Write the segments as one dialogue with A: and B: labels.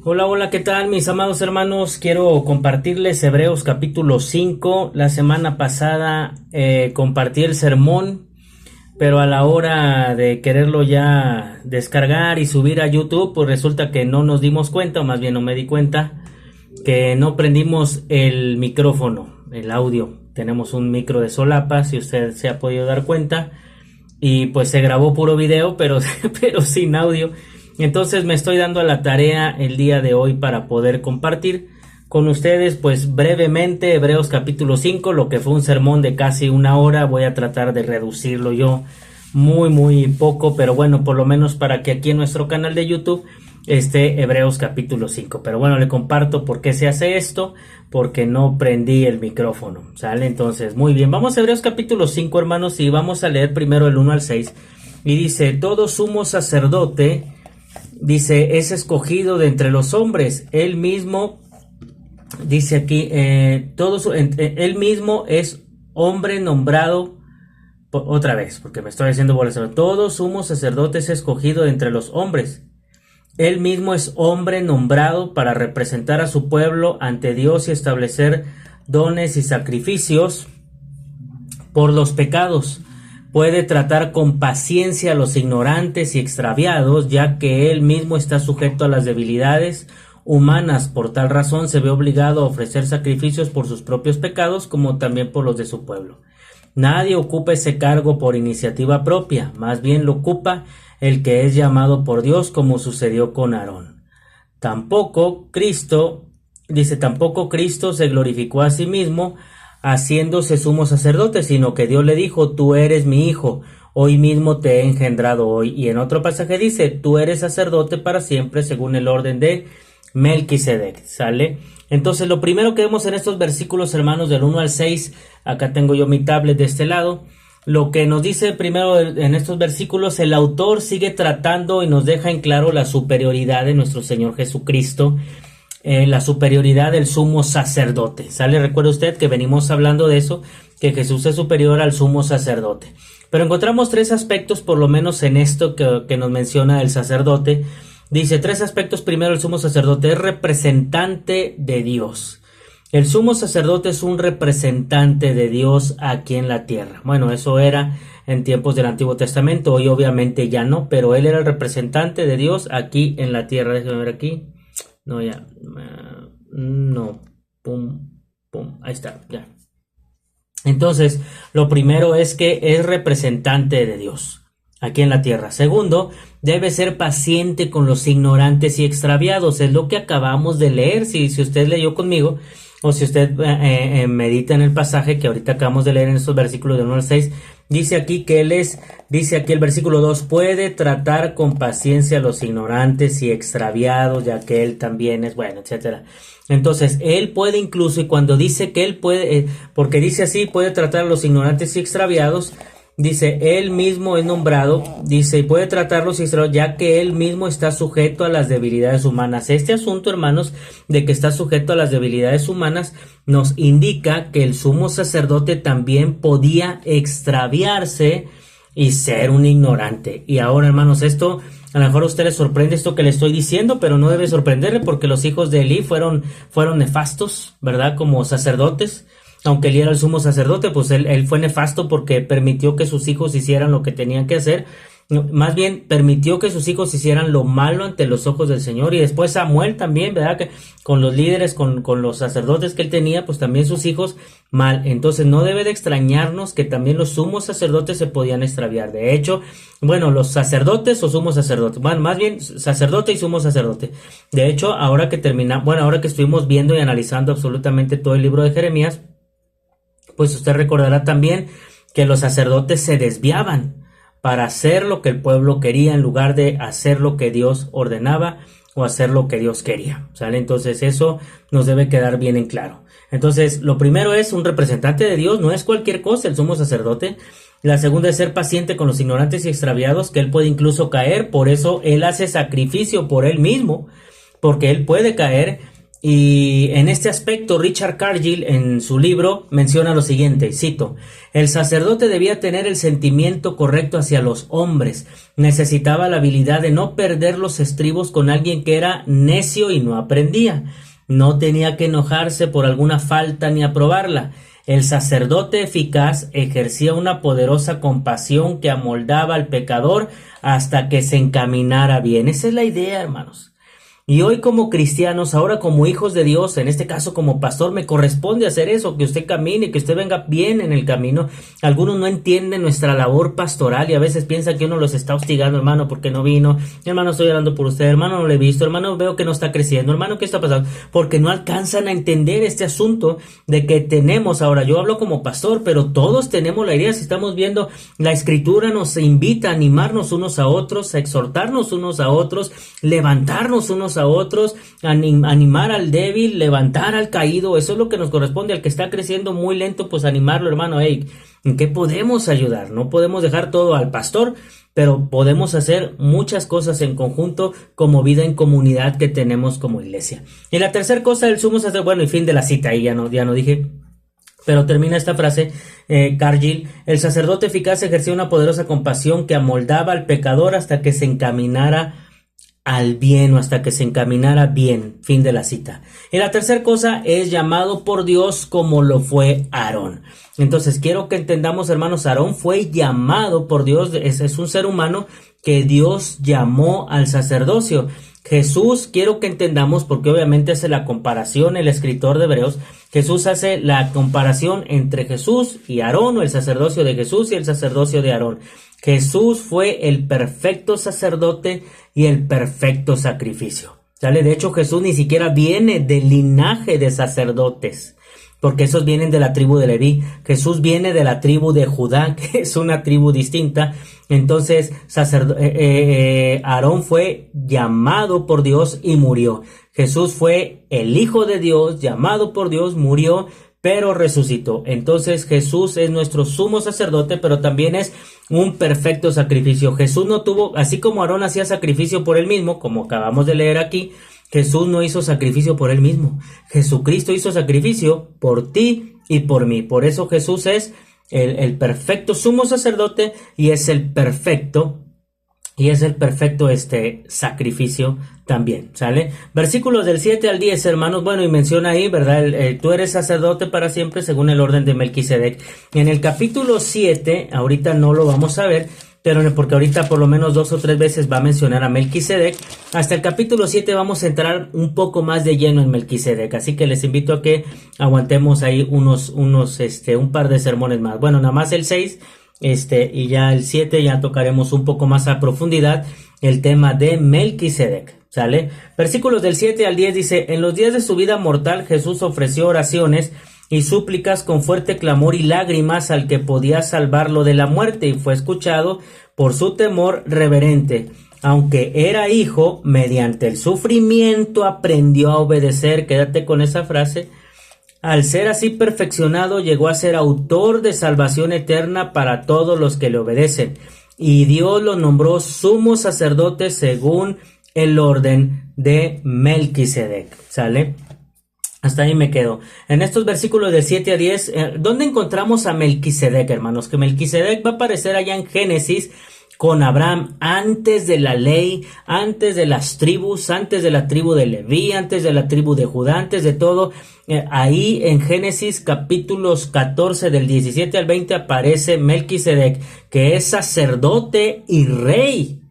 A: Hola, hola, ¿qué tal mis amados hermanos? Quiero compartirles Hebreos capítulo 5. La semana pasada compartí el sermón, pero a la hora de quererlo ya descargar y subir a YouTube, pues resulta que no nos dimos cuenta, o más bien no me di cuenta, que no prendimos el micrófono, el audio. Tenemos un micro de solapa, si usted se ha podido dar cuenta, y pues se grabó puro video, pero, pero sin audio. Entonces me estoy dando a la tarea el día de hoy para poder compartir con ustedes pues brevemente Hebreos capítulo 5, lo que fue un sermón de casi una hora. Voy a tratar de reducirlo yo muy poco, pero bueno, por lo menos para que aquí en nuestro canal de YouTube esté Hebreos capítulo 5. Pero bueno, le comparto por qué se hace esto, porque no prendí el micrófono, ¿sale? Entonces, muy bien, vamos a Hebreos capítulo 5, hermanos, y vamos a leer primero el 1 al 6. Y dice: todo sumo sacerdote, dice, es escogido de entre los hombres. Él mismo, dice aquí, él mismo es hombre nombrado, otra vez, porque me estoy haciendo bolas. Todo sumo sacerdote es escogido de entre los hombres. Él mismo es hombre nombrado para representar a su pueblo ante Dios y establecer dones y sacrificios por los pecados. Puede tratar con paciencia a los ignorantes y extraviados, ya que él mismo está sujeto a las debilidades humanas. Por tal razón se ve obligado a ofrecer sacrificios por sus propios pecados, como también por los de su pueblo. Nadie ocupa ese cargo por iniciativa propia, más bien lo ocupa el que es llamado por Dios, como sucedió con Aarón. Tampoco Cristo se glorificó a sí mismo haciéndose sumo sacerdote, sino que Dios le dijo: tú eres mi hijo, hoy mismo te he engendrado hoy. Y en otro pasaje dice: tú eres sacerdote para siempre según el orden de Melquisedec, ¿sale? Entonces lo primero que vemos en estos versículos, hermanos, del 1 al 6, acá tengo yo mi tablet de este lado. Lo que nos dice primero en estos versículos, el autor sigue tratando y nos deja en claro la superioridad de nuestro Señor Jesucristo, la superioridad del sumo sacerdote, ¿sale? Recuerda usted que venimos hablando de eso, que Jesús es superior al sumo sacerdote. Pero encontramos tres aspectos, por lo menos en esto que nos menciona el sacerdote. Dice tres aspectos. Primero, el sumo sacerdote es representante de Dios. El sumo sacerdote es un representante de Dios aquí en la tierra. Bueno, eso era en tiempos del Antiguo Testamento, hoy obviamente ya no, pero él era el representante de Dios aquí en la tierra. Déjame ver aquí. No, ya. No. Pum. Ahí está, ya. Entonces, lo primero es que es representante de Dios aquí en la tierra. Segundo, debe ser paciente con los ignorantes y extraviados. Es lo que acabamos de leer. Si usted leyó conmigo, o si usted medita en el pasaje que ahorita acabamos de leer en estos versículos del 1 al 6, dice aquí que dice aquí el versículo 2, puede tratar con paciencia a los ignorantes y extraviados, ya que él también es bueno, etcétera. Entonces, él puede incluso, y cuando dice que él puede, porque dice así, puede tratar a los ignorantes y extraviados, dice, él mismo es nombrado, dice, y puede tratarlos ya que él mismo está sujeto a las debilidades humanas. Este asunto, hermanos, de que está sujeto a las debilidades humanas, nos indica que el sumo sacerdote también podía extraviarse y ser un ignorante. Y ahora, hermanos, esto, a lo mejor a usted le sorprende esto que le estoy diciendo, pero no debe sorprenderle, porque los hijos de Elí fueron nefastos, ¿verdad? Como sacerdotes. Aunque él era el sumo sacerdote, pues él fue nefasto porque permitió que sus hijos hicieran lo que tenían que hacer. Más bien, permitió que sus hijos hicieran lo malo ante los ojos del Señor. Y después Samuel también, ¿verdad? Que con los líderes, con los sacerdotes que él tenía, pues también sus hijos mal. Entonces no debe de extrañarnos que también los sumos sacerdotes se podían extraviar. De hecho, bueno, los sacerdotes o sumos sacerdotes, bueno, más bien sacerdote y sumo sacerdote. De hecho, ahora que estuvimos viendo y analizando absolutamente todo el libro de Jeremías, pues usted recordará también que los sacerdotes se desviaban para hacer lo que el pueblo quería en lugar de hacer lo que Dios ordenaba o hacer lo que Dios quería, ¿sale? Entonces eso nos debe quedar bien en claro. Entonces, lo primero es un representante de Dios, no es cualquier cosa el sumo sacerdote. La segunda es ser paciente con los ignorantes y extraviados, que él puede incluso caer, por eso él hace sacrificio por él mismo, porque él puede caer. Y en este aspecto, Richard Cargill en su libro menciona lo siguiente, cito: el sacerdote debía tener el sentimiento correcto hacia los hombres, necesitaba la habilidad de no perder los estribos con alguien que era necio y no aprendía, no tenía que enojarse por alguna falta ni aprobarla. El sacerdote eficaz ejercía una poderosa compasión que amoldaba al pecador hasta que se encaminara bien. Esa es la idea, hermanos. Y hoy como cristianos, ahora como hijos de Dios, en este caso como pastor, me corresponde hacer eso, que usted camine, que usted venga bien en el camino. Algunos no entienden nuestra labor pastoral y a veces piensan que uno los está hostigando, hermano, porque no vino, hermano, estoy orando por usted, hermano, no le he visto, hermano, veo que no está creciendo, hermano, ¿qué está pasando? Porque no alcanzan a entender este asunto de que tenemos, ahora yo hablo como pastor, pero todos tenemos la idea, si estamos viendo, la Escritura nos invita a animarnos unos a otros, a exhortarnos unos a otros, levantarnos unos a otros, animar al débil, levantar al caído. Eso es lo que nos corresponde. Al que está creciendo muy lento, pues animarlo, hermano. Hey, ¿en qué podemos ayudar? No podemos dejar todo al pastor, pero podemos hacer muchas cosas en conjunto como vida en comunidad que tenemos como iglesia. Y la tercera cosa, el sumo sacerdote, bueno, y fin de la cita, ahí ya no dije, pero termina esta frase, Cargill: el sacerdote eficaz ejercía una poderosa compasión que amoldaba al pecador hasta que se encaminara al bien, o hasta que se encaminara bien. Fin de la cita. Y la tercera cosa es llamado por Dios como lo fue Aarón. Entonces quiero que entendamos, hermanos, Aarón fue llamado por Dios, es un ser humano que Dios llamó al sacerdocio. Jesús, quiero que entendamos, porque obviamente hace la comparación el escritor de Hebreos, Jesús hace la comparación entre Jesús y Aarón, o el sacerdocio de Jesús y el sacerdocio de Aarón. Jesús fue el perfecto sacerdote y el perfecto sacrificio, ¿sale? De hecho, Jesús ni siquiera viene del linaje de sacerdotes, porque esos vienen de la tribu de Leví. Jesús viene de la tribu de Judá, que es una tribu distinta. Entonces, Aarón fue llamado por Dios y murió. Jesús fue el Hijo de Dios, llamado por Dios, murió, pero resucitó. Entonces Jesús es nuestro sumo sacerdote, pero también es un perfecto sacrificio. Jesús no tuvo, así como Aarón hacía sacrificio por él mismo, como acabamos de leer aquí, Jesús no hizo sacrificio por él mismo. Jesucristo hizo sacrificio por ti y por mí. Por eso Jesús es el perfecto sumo sacerdote y es el perfecto sacrificio también, ¿sale? Versículos del 7 al 10, hermanos, bueno, y menciona ahí, ¿verdad? Tú eres sacerdote para siempre según el orden de Melquisedec. En el capítulo 7, ahorita no lo vamos a ver, pero porque ahorita por lo menos 2 o 3 veces va a mencionar a Melquisedec. Hasta el capítulo 7 vamos a entrar un poco más de lleno en Melquisedec, así que les invito a que aguantemos ahí un par de sermones más. Bueno, nada más el 6, y ya el 7 ya tocaremos un poco más a profundidad el tema de Melquisedec, ¿sale? Versículos del 7 al 10 dice: en los días de su vida mortal Jesús ofreció oraciones y súplicas con fuerte clamor y lágrimas al que podía salvarlo de la muerte, y fue escuchado por su temor reverente. Aunque era hijo, mediante el sufrimiento aprendió a obedecer. Quédate con esa frase. Al ser así perfeccionado, llegó a ser autor de salvación eterna para todos los que le obedecen, y Dios lo nombró sumo sacerdote según el orden de Melquisedec, ¿sale? Hasta ahí me quedo. En estos versículos de 7 a 10, ¿dónde encontramos a Melquisedec, hermanos? Que Melquisedec va a aparecer allá en Génesis con Abraham, antes de la ley, antes de las tribus, antes de la tribu de Leví, antes de la tribu de Judá, antes de todo. Ahí en Génesis capítulos 14 del 17 al 20 aparece Melquisedec, que es sacerdote y rey,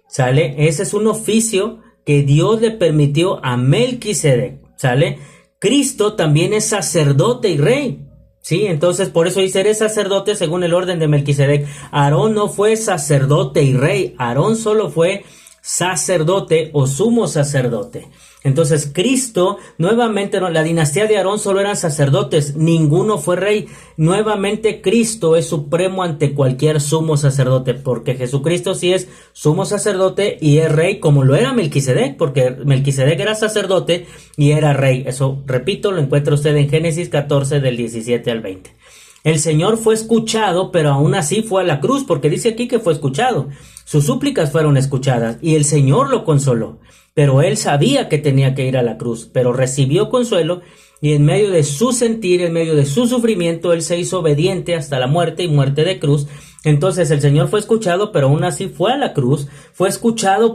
A: ¿sale? Ese es un oficio que Dios le permitió a Melquisedec, ¿sale? Cristo también es sacerdote y rey, ¿sí? Entonces por eso dice: eres sacerdote según el orden de Melquisedec. Aarón no fue sacerdote y rey, Aarón solo fue sacerdote o sumo sacerdote. Entonces Cristo, nuevamente, la dinastía de Aarón solo eran sacerdotes, ninguno fue rey. Nuevamente Cristo es supremo ante cualquier sumo sacerdote, porque Jesucristo sí es sumo sacerdote y es rey, como lo era Melquisedec, porque Melquisedec era sacerdote y era rey. Eso, repito, lo encuentra usted en Génesis 14 del 17 al 20. El Señor fue escuchado, pero aún así fue a la cruz, porque dice aquí que fue escuchado. sus súplicas fueron escuchadas y el Señor lo consoló. Pero él sabía que tenía que ir a la cruz, pero recibió consuelo y en medio de su sentir, en medio de su sufrimiento, él se hizo obediente hasta la muerte y muerte de cruz. Entonces el Señor fue escuchado, pero aún así fue a la cruz, fue escuchado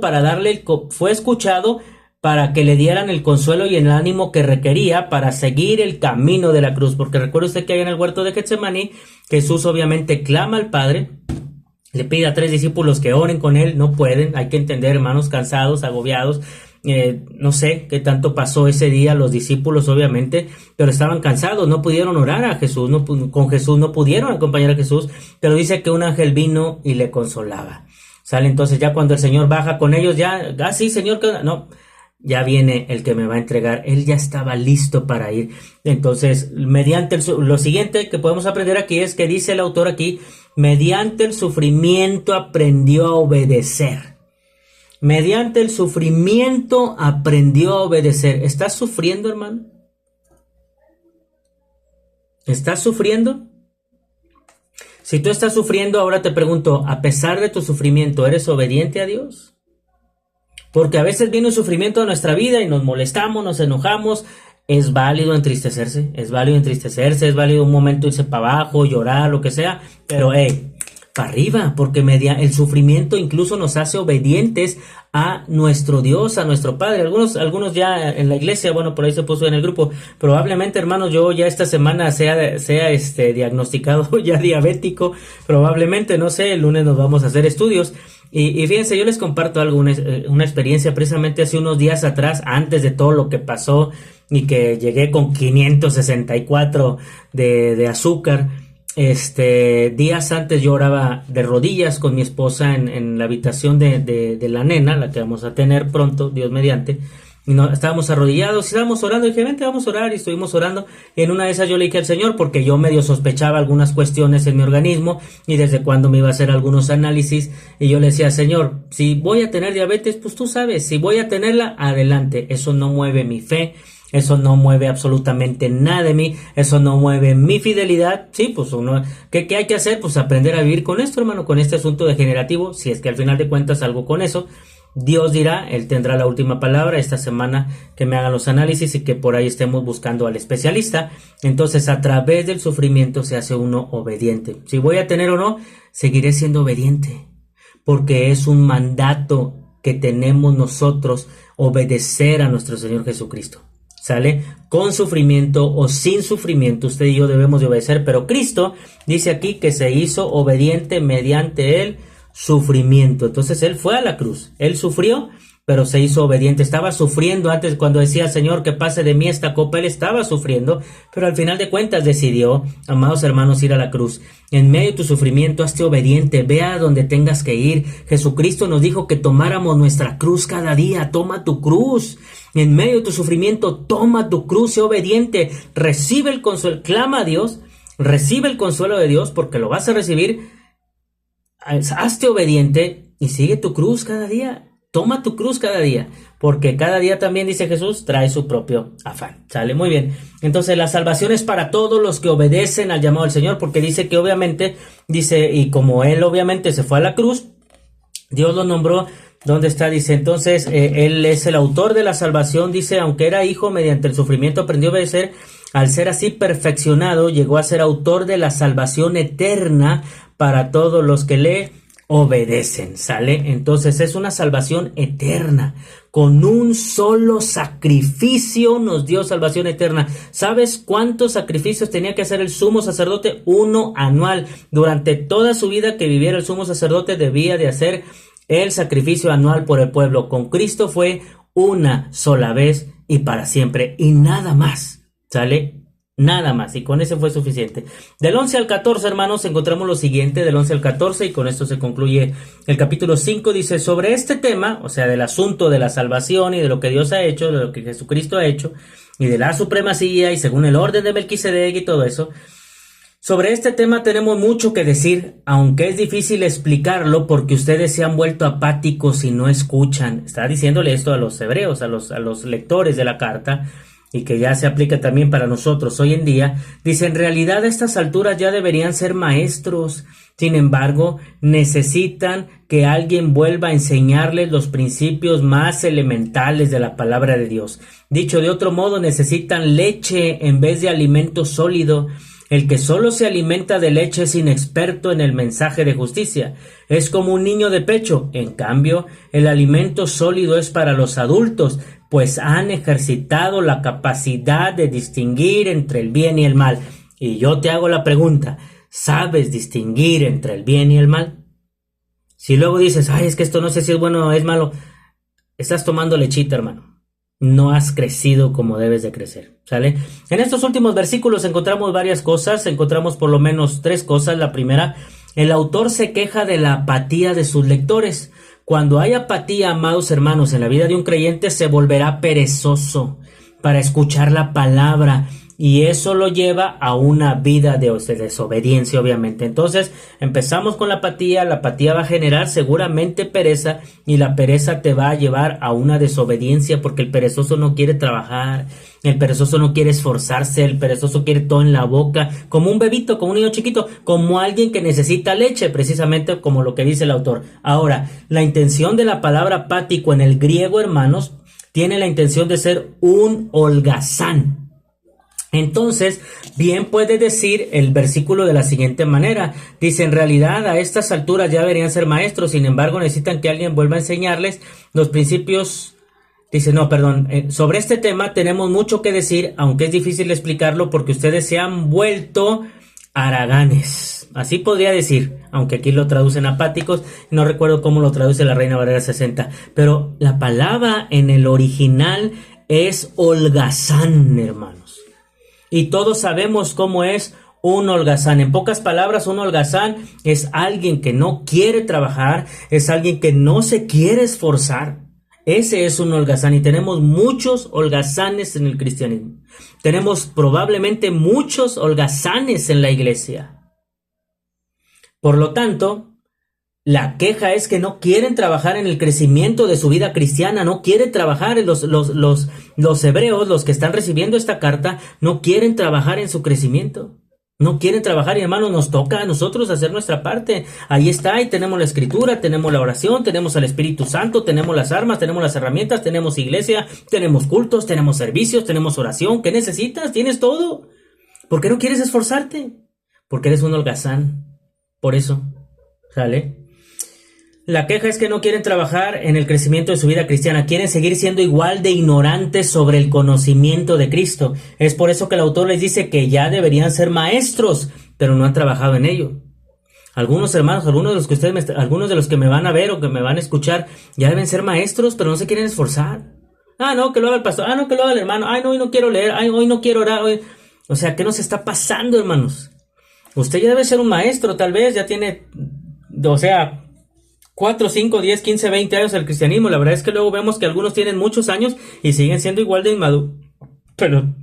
A: para que le dieran el consuelo y el ánimo que requería para seguir el camino de la cruz. Porque recuerde usted que hay en el huerto de Getsemaní, Jesús obviamente clama al Padre, le pide a 3 discípulos que oren con él, no pueden, hay que entender, hermanos, cansados, agobiados, no sé qué tanto pasó ese día los discípulos obviamente, pero estaban cansados, no pudieron orar a Jesús, con Jesús no pudieron acompañar a Jesús, pero dice que un ángel vino y le consolaba. Sale entonces ya cuando el Señor baja con ellos, sí, Señor, no, ya viene el que me va a entregar, él ya estaba listo para ir. Entonces, lo siguiente que podemos aprender aquí es que dice el autor aquí, mediante el sufrimiento aprendió a obedecer. Mediante el sufrimiento aprendió a obedecer. ¿Estás sufriendo, hermano? ¿Estás sufriendo? Si tú estás sufriendo, ahora te pregunto, a pesar de tu sufrimiento, ¿eres obediente a Dios? Porque a veces viene un sufrimiento a nuestra vida y nos molestamos, nos enojamos. Es válido entristecerse, es válido un momento irse para abajo, llorar, lo que sea, pero para arriba, porque el sufrimiento incluso nos hace obedientes a nuestro Dios, a nuestro Padre. Algunos ya en la iglesia, bueno, por ahí se puso en el grupo, probablemente, hermanos, yo ya esta semana sea diagnosticado ya diabético, probablemente, no sé, el lunes nos vamos a hacer estudios. Y fíjense, yo les comparto algo, una experiencia precisamente hace unos días atrás, antes de todo lo que pasó y que llegué con 564 de azúcar. Días antes yo oraba de rodillas con mi esposa en la habitación de la nena, la que vamos a tener pronto, Dios mediante. Y estábamos arrodillados, estábamos orando, y dije, vente, vamos a orar, y estuvimos orando, y en una de esas yo le dije al Señor, porque yo medio sospechaba algunas cuestiones en mi organismo, y desde cuándo me iba a hacer algunos análisis, y yo le decía, Señor, si voy a tener diabetes, pues tú sabes, si voy a tenerla, adelante, eso no mueve mi fe, eso no mueve absolutamente nada de mí, eso no mueve mi fidelidad. Sí, pues ¿qué hay que hacer? Pues aprender a vivir con esto, hermano, con este asunto degenerativo, si es que al final de cuentas algo con eso. Dios dirá, Él tendrá la última palabra esta semana que me hagan los análisis y que por ahí estemos buscando al especialista. Entonces, a través del sufrimiento se hace uno obediente. Si voy a tener o no, seguiré siendo obediente, porque es un mandato que tenemos nosotros, obedecer a nuestro Señor Jesucristo. ¿Sale? Con sufrimiento o sin sufrimiento, usted y yo debemos de obedecer, pero Cristo dice aquí que se hizo obediente mediante el sufrimiento. Entonces él fue a la cruz, él sufrió, pero se hizo obediente. Estaba sufriendo antes cuando decía, Señor, que pase de mí esta copa, él estaba sufriendo, pero al final de cuentas decidió, amados hermanos, ir a la cruz. En medio de tu sufrimiento, hazte obediente, ve a donde tengas que ir. Jesucristo nos dijo que tomáramos nuestra cruz cada día. Toma tu cruz. En medio de tu sufrimiento, toma tu cruz, sé obediente, recibe el consuelo, clama a Dios, recibe el consuelo de Dios, porque lo vas a recibir. Hazte obediente y sigue tu cruz cada día. Toma tu cruz cada día, porque cada día también, dice Jesús, trae su propio afán. ¿Sale? Muy bien. Entonces la salvación es para todos los que obedecen al llamado del Señor, porque dice que obviamente, y como Él obviamente se fue a la cruz, Dios lo nombró. ¿Dónde está? Dice, entonces, Él es el autor de la salvación. Dice, aunque era hijo, mediante el sufrimiento aprendió a obedecer. Al ser así perfeccionado, llegó a ser autor de la salvación eterna para todos los que le obedecen. ¿Sale? Entonces es una salvación eterna. Con un solo sacrificio nos dio salvación eterna. ¿Sabes cuántos sacrificios tenía que hacer el sumo sacerdote? 1 anual. Durante toda su vida que viviera el sumo sacerdote debía de hacer el sacrificio anual por el pueblo. Con Cristo fue una sola vez y para siempre, y nada más. ¿Sale? Nada más, y con ese fue suficiente. Del 11 al 14, hermanos, encontramos lo siguiente, del 11 al 14, y con esto se concluye el capítulo 5. Dice, sobre este tema, o sea, del asunto de la salvación y de lo que Dios ha hecho, de lo que Jesucristo ha hecho, y de la supremacía, y según el orden de Melquisedec y todo eso, sobre este tema tenemos mucho que decir, aunque es difícil explicarlo porque ustedes se han vuelto apáticos y no escuchan. Está diciéndole esto a los hebreos, a los lectores de la carta. y que ya se aplica también para nosotros hoy en día, dice, en realidad a estas alturas ya deberían ser maestros. Sin embargo, necesitan que alguien vuelva a enseñarles los principios más elementales de la palabra de Dios. Dicho de otro modo, necesitan leche en vez de alimento sólido. El que solo se alimenta de leche es inexperto en el mensaje de justicia. Es como un niño de pecho. En cambio, el alimento sólido es para los adultos, pues han ejercitado la capacidad de distinguir entre el bien y el mal. Y yo te hago la pregunta, ¿sabes distinguir entre el bien y el mal? Si luego dices, ay, es que esto no sé si es bueno o es malo, estás tomando lechita, hermano. No has crecido como debes de crecer, ¿sale? En estos últimos versículos encontramos varias cosas, encontramos por lo menos 3 cosas. La primera, el autor se queja de la apatía de sus lectores. Cuando hay apatía, amados hermanos, en la vida de un creyente, se volverá perezoso para escuchar la palabra, y eso lo lleva a una vida de desobediencia, obviamente. Entonces, empezamos con la apatía va a generar seguramente pereza, y la pereza te va a llevar a una desobediencia, porque el perezoso no quiere trabajar, el perezoso no quiere esforzarse, el perezoso quiere todo en la boca, como un bebito, como un niño chiquito, como alguien que necesita leche, precisamente como lo que dice el autor. Ahora, la intención de la palabra apático en el griego, hermanos, tiene la intención de ser un holgazán. Entonces, bien puede decir el versículo de la siguiente manera. Dice, en realidad a estas alturas ya deberían ser maestros, sin embargo necesitan que alguien vuelva a enseñarles los principios. Dice, sobre este tema tenemos mucho que decir, aunque es difícil explicarlo porque ustedes se han vuelto haraganes. Así podría decir, aunque aquí lo traducen apáticos, no recuerdo cómo lo traduce la Reina Valera 60, pero la palabra en el original es holgazán, hermanos. Y todos sabemos cómo es un holgazán. En pocas palabras, un holgazán es alguien que no quiere trabajar, es alguien que no se quiere esforzar. Ese es un holgazán, y tenemos muchos holgazanes en el cristianismo. Tenemos probablemente muchos holgazanes en la iglesia. Por lo tanto, la queja es que no quieren trabajar en el crecimiento de su vida cristiana, no quieren trabajar en los hebreos, los que están recibiendo esta carta, no quieren trabajar en su crecimiento. No quieren trabajar, y hermanos, nos toca a nosotros hacer nuestra parte. Ahí está, y tenemos la escritura, tenemos la oración, tenemos al Espíritu Santo, tenemos las armas, tenemos las herramientas, tenemos iglesia, tenemos cultos, tenemos servicios, tenemos oración. ¿Qué necesitas? Tienes todo. ¿Por qué no quieres esforzarte? Porque eres un holgazán. Por eso, ¿sale? La queja es que no quieren trabajar en el crecimiento de su vida cristiana, quieren seguir siendo igual de ignorantes sobre el conocimiento de Cristo. Es por eso que el autor les dice que ya deberían ser maestros, pero no han trabajado en ello. Algunos hermanos, algunos de los que me van a ver o que me van a escuchar, ya deben ser maestros, pero no se quieren esforzar. No, que lo haga el pastor, no, que lo haga el hermano, no, hoy no quiero leer, hoy no quiero orar, hoy. O sea, ¿qué nos está pasando, hermanos? Usted ya debe ser un maestro, tal vez, ya tiene, 4, 5, 10, 15, 20 años del cristianismo. La verdad es que luego vemos que algunos tienen muchos años y siguen siendo igual de inmaduros. Perdón,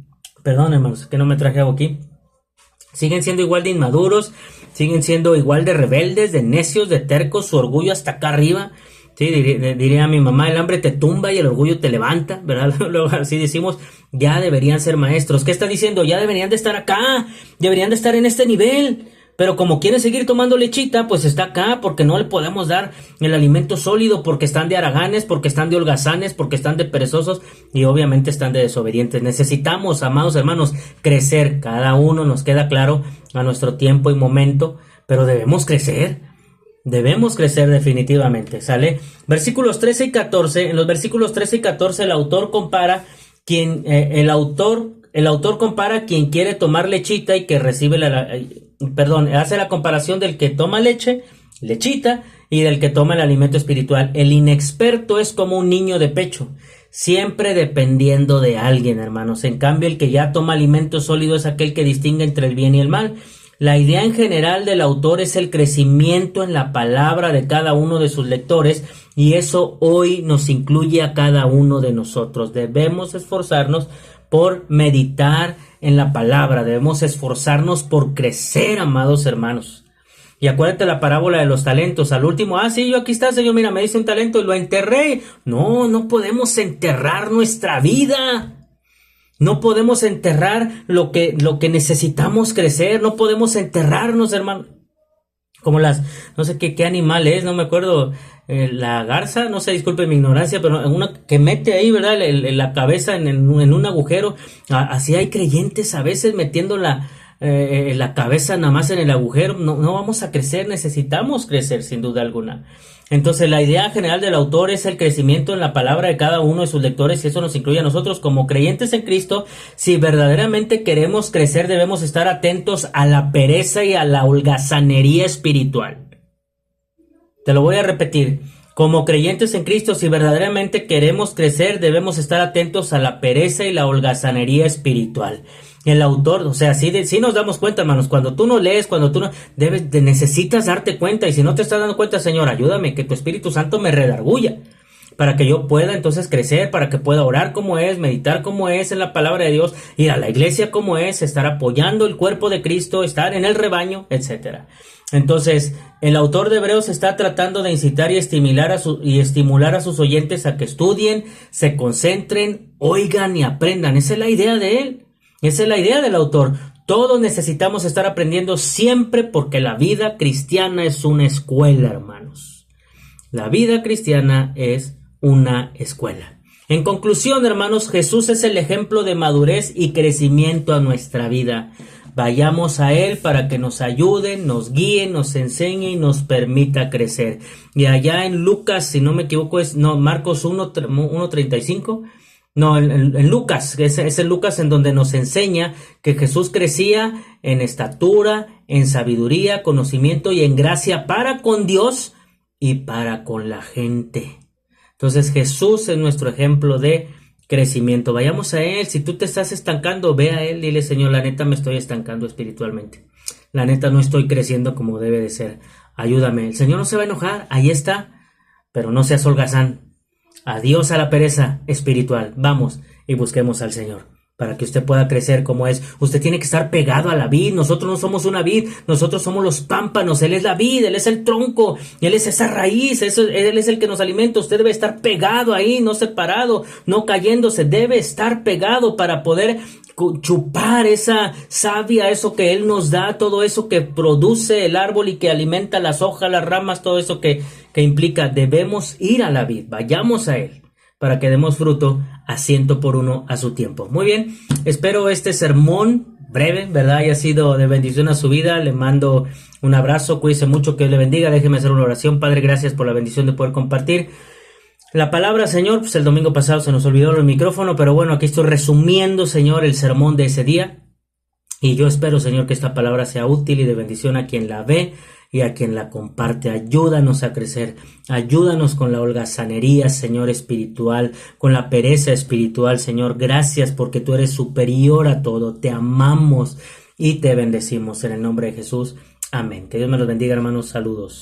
A: hermanos, que no me traje algo aquí. Siguen siendo igual de inmaduros, siguen siendo igual de rebeldes, de necios, de tercos, su orgullo hasta acá arriba. Sí, diría mi mamá, el hambre te tumba y el orgullo te levanta, ¿verdad? Luego así decimos, ya deberían ser maestros. ¿Qué está diciendo? Ya deberían de estar acá, deberían de estar en este nivel. Pero como quieren seguir tomando lechita, pues está acá, porque no le podemos dar el alimento sólido, porque están de haraganes, porque están de holgazanes, porque están de perezosos y obviamente están de desobedientes. Necesitamos, amados hermanos, crecer. Cada uno nos queda claro a nuestro tiempo y momento, pero debemos crecer. Debemos crecer definitivamente, ¿sale? Versículos 13 y 14. En los versículos 13 y 14 el autor compara compara quien quiere tomar lechita y que recibe hace la comparación del que toma lechita, y del que toma el alimento espiritual. El inexperto es como un niño de pecho, siempre dependiendo de alguien, hermanos. En cambio, el que ya toma alimento sólido es aquel que distingue entre el bien y el mal. La idea en general del autor es el crecimiento en la palabra de cada uno de sus lectores, y eso hoy nos incluye a cada uno de nosotros. Debemos esforzarnos por meditar en la palabra, debemos esforzarnos por crecer, amados hermanos. Y acuérdate la parábola de los talentos. Al último, sí, yo aquí está, Señor, mira, me dice un talento y lo enterré. No podemos enterrar nuestra vida. No podemos enterrar lo que necesitamos crecer, no podemos enterrarnos, hermano. Como no sé qué animal es, no me acuerdo, la garza, no sé, disculpe mi ignorancia, pero una que mete ahí, ¿verdad? La cabeza en un agujero. Así hay creyentes a veces metiendo la cabeza nada más en el agujero. No vamos a crecer, necesitamos crecer sin duda alguna. Entonces la idea general del autor es el crecimiento en la palabra de cada uno de sus lectores, y eso nos incluye a nosotros como creyentes en Cristo. Si verdaderamente queremos crecer, debemos estar atentos a la pereza y a la holgazanería espiritual. Te lo voy a repetir. Como creyentes en Cristo, si verdaderamente queremos crecer, debemos estar atentos a la pereza y la holgazanería espiritual. El autor, o sea, sí nos damos cuenta, hermanos, cuando tú no lees, necesitas darte cuenta, y si no te estás dando cuenta, Señor, ayúdame, que tu Espíritu Santo me redarguya, para que yo pueda entonces crecer, para que pueda orar como es, meditar como es en la palabra de Dios, ir a la iglesia como es, estar apoyando el cuerpo de Cristo, estar en el rebaño, etcétera. Entonces, el autor de Hebreos está tratando de incitar y estimular a sus oyentes a que estudien, se concentren, oigan y aprendan. Esa es la idea de él. Esa es la idea del autor. Todos necesitamos estar aprendiendo siempre, porque la vida cristiana es una escuela, hermanos. La vida cristiana es una escuela. En conclusión, hermanos, Jesús es el ejemplo de madurez y crecimiento a nuestra vida. Vayamos a Él para que nos ayude, nos guíe, nos enseñe y nos permita crecer. Y allá en Lucas, si no me equivoco, Marcos 1:35. No, en Lucas, es el Lucas en donde nos enseña que Jesús crecía en estatura, en sabiduría, conocimiento y en gracia para con Dios y para con la gente. Entonces Jesús es nuestro ejemplo de crecimiento. Vayamos a Él. Si tú te estás estancando, ve a Él, dile: Señor, la neta me estoy estancando espiritualmente. La neta no estoy creciendo como debe de ser. Ayúdame. El Señor no se va a enojar, ahí está, pero no seas holgazán. Adiós a la pereza espiritual. Vamos y busquemos al Señor para que usted pueda crecer como es. Usted tiene que estar pegado a la vid. Nosotros no somos una vid, nosotros somos los pámpanos. Él es la vid, Él es el tronco, Él es esa raíz, Él es el que nos alimenta. Usted debe estar pegado ahí, no separado, no cayéndose. Debe estar pegado para poder chupar esa savia, eso que Él nos da, todo eso que produce el árbol y que alimenta las hojas, las ramas, todo eso que implica. Debemos ir a la vid, vayamos a Él para que demos fruto a 100 por uno a su tiempo. Muy bien, espero este sermón breve, ¿verdad?, haya sido de bendición a su vida. Le mando un abrazo, cuídese mucho, que le bendiga. Déjeme hacer una oración. Padre, gracias por la bendición de poder compartir la palabra, Señor. Pues el domingo pasado se nos olvidó el micrófono, pero bueno, aquí estoy resumiendo, Señor, el sermón de ese día. Y yo espero, Señor, que esta palabra sea útil y de bendición a quien la ve y a quien la comparte. Ayúdanos a crecer, ayúdanos con la holgazanería, Señor, espiritual, con la pereza espiritual, Señor. Gracias porque tú eres superior a todo. Te amamos y te bendecimos en el nombre de Jesús. Amén. Que Dios me los bendiga, hermanos. Saludos.